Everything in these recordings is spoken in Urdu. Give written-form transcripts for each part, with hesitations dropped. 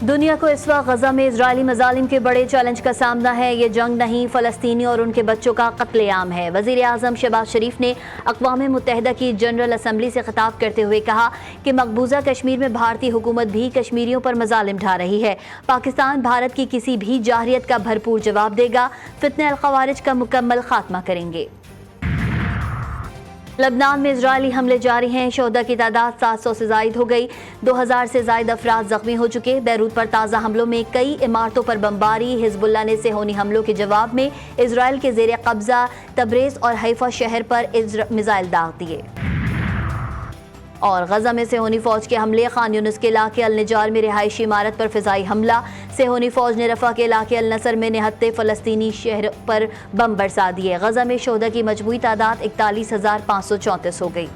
دنیا کو اس وقت غزہ میں اسرائیلی مظالم کے بڑے چیلنج کا سامنا ہے۔ یہ جنگ نہیں، فلسطینی اور ان کے بچوں کا قتل عام ہے۔ وزیر اعظم شہباز شریف نے اقوام متحدہ کی جنرل اسمبلی سے خطاب کرتے ہوئے کہا کہ مقبوضہ کشمیر میں بھارتی حکومت بھی کشمیریوں پر مظالم ڈھا رہی ہے۔ پاکستان بھارت کی کسی بھی جارحیت کا بھرپور جواب دے گا، فتنہ الخوارج کا مکمل خاتمہ کریں گے۔ لبنان میں اسرائیلی حملے جاری ہیں، شہداء کی تعداد 700 سے زائد ہو گئی، 2000 سے زائد افراد زخمی ہو چکے۔ بیروت پر تازہ حملوں میں کئی عمارتوں پر بمباری۔ حزب اللہ نے صہیونی حملوں کے جواب میں اسرائیل کے زیر قبضہ تبریز اور حیفا شہر پر میزائل داغ دیے۔ اور غزہ میں صہیونی فوج کے حملے، خان یونس کے علاقے النجار میں رہائشی عمارت پر فضائی حملہ۔ صہیونی فوج نے رفح کے علاقے النصر میں نہتے فلسطینی شہر پر بم برسا دیے۔ غزہ میں شہداء کی مجموعی تعداد 41,534 ہو گئی۔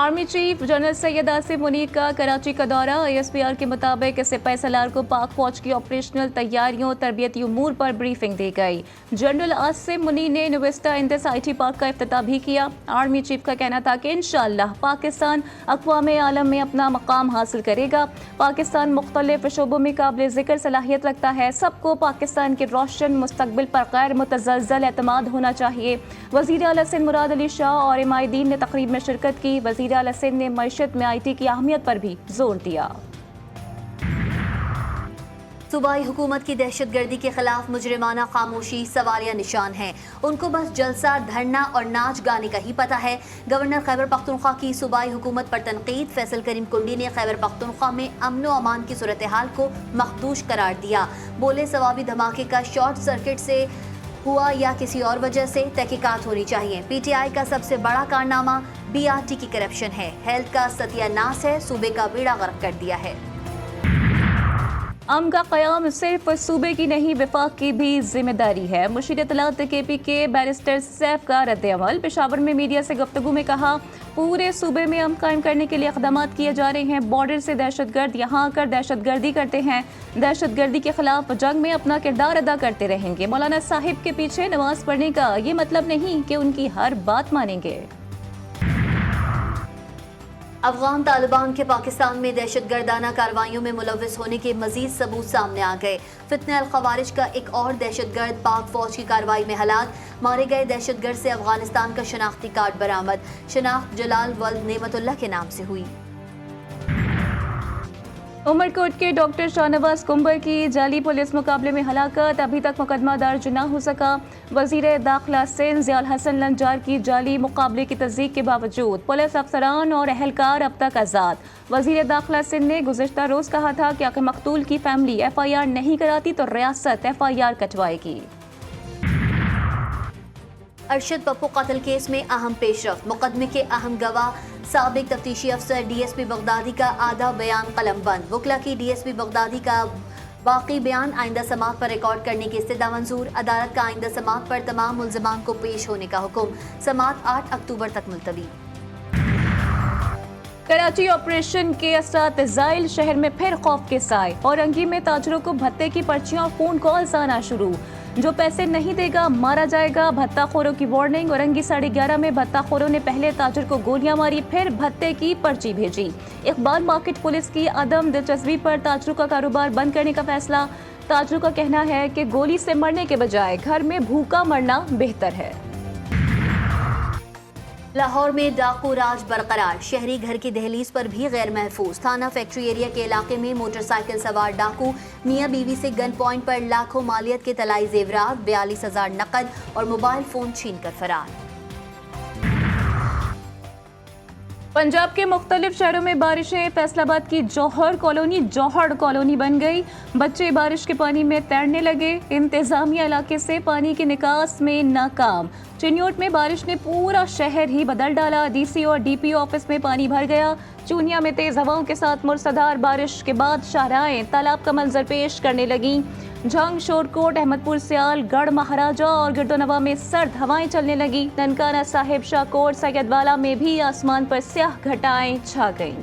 آرمی چیف جنرل سید آصف منیر کا کراچی کا دورہ۔ ISPR کے مطابق سپاہی سالار کو پاک فوج کی آپریشنل تیاریوں اور تربیتی امور پر بریفنگ دی گئی۔ جنرل آصف منیر نے نویسٹا انڈس IT پارک کا افتتاح بھی کیا۔ آرمی چیف کا کہنا تھا کہ انشاءاللہ پاکستان اقوام عالم میں اپنا مقام حاصل کرے گا۔ پاکستان مختلف شعبوں میں قابل ذکر صلاحیت رکھتا ہے، سب کو پاکستان کے روشن مستقبل پر غیر متزلزل اعتماد ہونا چاہیے۔ وزیر اعلیٰ سندھ مراد علی شاہ اور امائدین نے تقریب میں شرکت کی۔ وزیر اعلیٰ سندھ نے معیشت میں IT کی اہمیت پر بھی زور دیا۔ صوبائی حکومت کی دہشت گردی کے خلاف مجرمانہ خاموشی سوالیہ نشان ہے۔ ان کو بس جلسہ، دھرنا اور ناچ گانے کا ہی پتہ ہے۔ گورنر خیبر پختونخوا کی صوبائی حکومت پر تنقید۔ فیصل کریم کنڈی نے خیبر پختونخوا میں امن و امان کی صورتحال کو مخدوش قرار دیا۔ بولے ثوابی دھماکے کا شارٹ سرکٹ سے ہوا یا کسی اور وجہ سے، تحقیقات ہونی چاہیے۔ PTI کا سب سے بڑا کارنامہ BRT کی کرپشن ہے، ہیلتھ کا ستیہ ناس ہے، صوبے کا بیڑا غرق کر دیا ہے۔ امن کا قیام صرف صوبے کی نہیں، وفاق کی بھی ذمہ داری ہے۔ مشیر اطلاعات KP کے بیرسٹر سیف کا رد عمل۔ پشاور میں میڈیا سے گفتگو میں کہا، پورے صوبے میں امن قائم کرنے کے لیے اقدامات کیے جا رہے ہیں۔ بارڈر سے دہشت گرد یہاں آ کر دہشت گردی کرتے ہیں، دہشت گردی کے خلاف جنگ میں اپنا کردار ادا کرتے رہیں گے۔ مولانا صاحب کے پیچھے نماز پڑھنے کا یہ مطلب نہیں کہ ان کی ہر بات مانیں گے۔ افغان طالبان کے پاکستان میں دہشت گردانہ کارروائیوں میں ملوث ہونے کے مزید ثبوت سامنے آ گئے۔ فتنہ الخوارج کا ایک اور دہشت گرد پاک فوج کی کارروائی میں ہلاک۔ مارے گئے دہشت گرد سے افغانستان کا شناختی کارڈ برآمد۔ شناخت جلال ولد نعمت اللہ کے نام سے ہوئی۔ عمرکوٹ کے ڈاکٹر شاہ نواز کنبر کی جعلی پولیس مقابلے میں ہلاکت، ابھی تک مقدمہ درج نہ ہو سکا۔ وزیر داخلہ سندھ ضیاء الحسن لنجار کی جعلی مقابلے کی تصدیق کے باوجود پولیس افسران اور اہلکار اب تک آزاد۔ وزیر داخلہ سندھ نے گزشتہ روز کہا تھا کہ اگر مقتول کی فیملی FIR نہیں کراتی تو ریاست FIR کٹوائے گی۔ ارشد پپو قتل کیس میں اہم پیش رفت، مقدمے کے اہم گواہ سابق تفتیشی افسر DSP بغدادی کا آدھا بیان قلم بند۔ وکلا کی DSP بغدادی کا باقی بیان آئندہ سماعت پر ریکارڈ کرنے کی استدعا منظور۔ عدالت کا آئندہ سماعت پر تمام ملزمان کو پیش ہونے کا حکم، سماعت 8 اکتوبر تک ملتوی۔ کراچی آپریشن کے اثرات زائل، شہر میں پھر خوف کے سائے۔ اورنگی میں تاجروں کو بھتے کی پرچیاں اور فون کالز آنا شروع۔ جو پیسے نہیں دے گا مارا جائے گا، بھتہ خوروں کی وارننگ۔ اورنگی 11:30 میں بھتہ خوروں نے پہلے تاجر کو گولیاں ماری، پھر بھتے کی پرچی بھیجی۔ اقبال مارکیٹ پولیس کی عدم دلچسپی پر تاجروں کا کاروبار بند کرنے کا فیصلہ۔ تاجروں کا کہنا ہے کہ گولی سے مرنے کے بجائے گھر میں بھوکا مرنا بہتر ہے۔ لاہور میں ڈاکو راج برقرار، شہری گھر کی دہلیز پر بھی غیر محفوظ۔ تھانہ فیکٹری ایریا کے علاقے میں موٹر سائیکل سوار ڈاکو میاں بیوی سے گن پوائنٹ پر لاکھوں مالیت کے طلائی زیورات، 42,000 نقد اور موبائل فون چھین کر فرار۔ پنجاب کے مختلف شہروں میں بارشیں، فیصل آباد کی جوہر کالونی بن گئی، بچے بارش کے پانی میں تیرنے لگے۔ انتظامیہ علاقے سے پانی کے نکاس میں ناکام۔ چنیوٹ میں بارش نے پورا شہر ہی بدل ڈالا، DC اور DPO آفس میں پانی بھر گیا۔ چونیا میں تیز ہواؤں کے ساتھ موسلادھار بارش کے بعد شاہراہیں تالاب کا منظر پیش کرنے لگیں۔ جھنگ، شورکوٹ، احمد پور سیال، گڑھ مہاراجہ اور گردونوا میں سرد ہوائیں چلنے لگیں۔ ننکانہ صاحب شاہ کوٹ، سید والا میں بھی آسمان پر سیاہ گھٹائیں چھا گئیں۔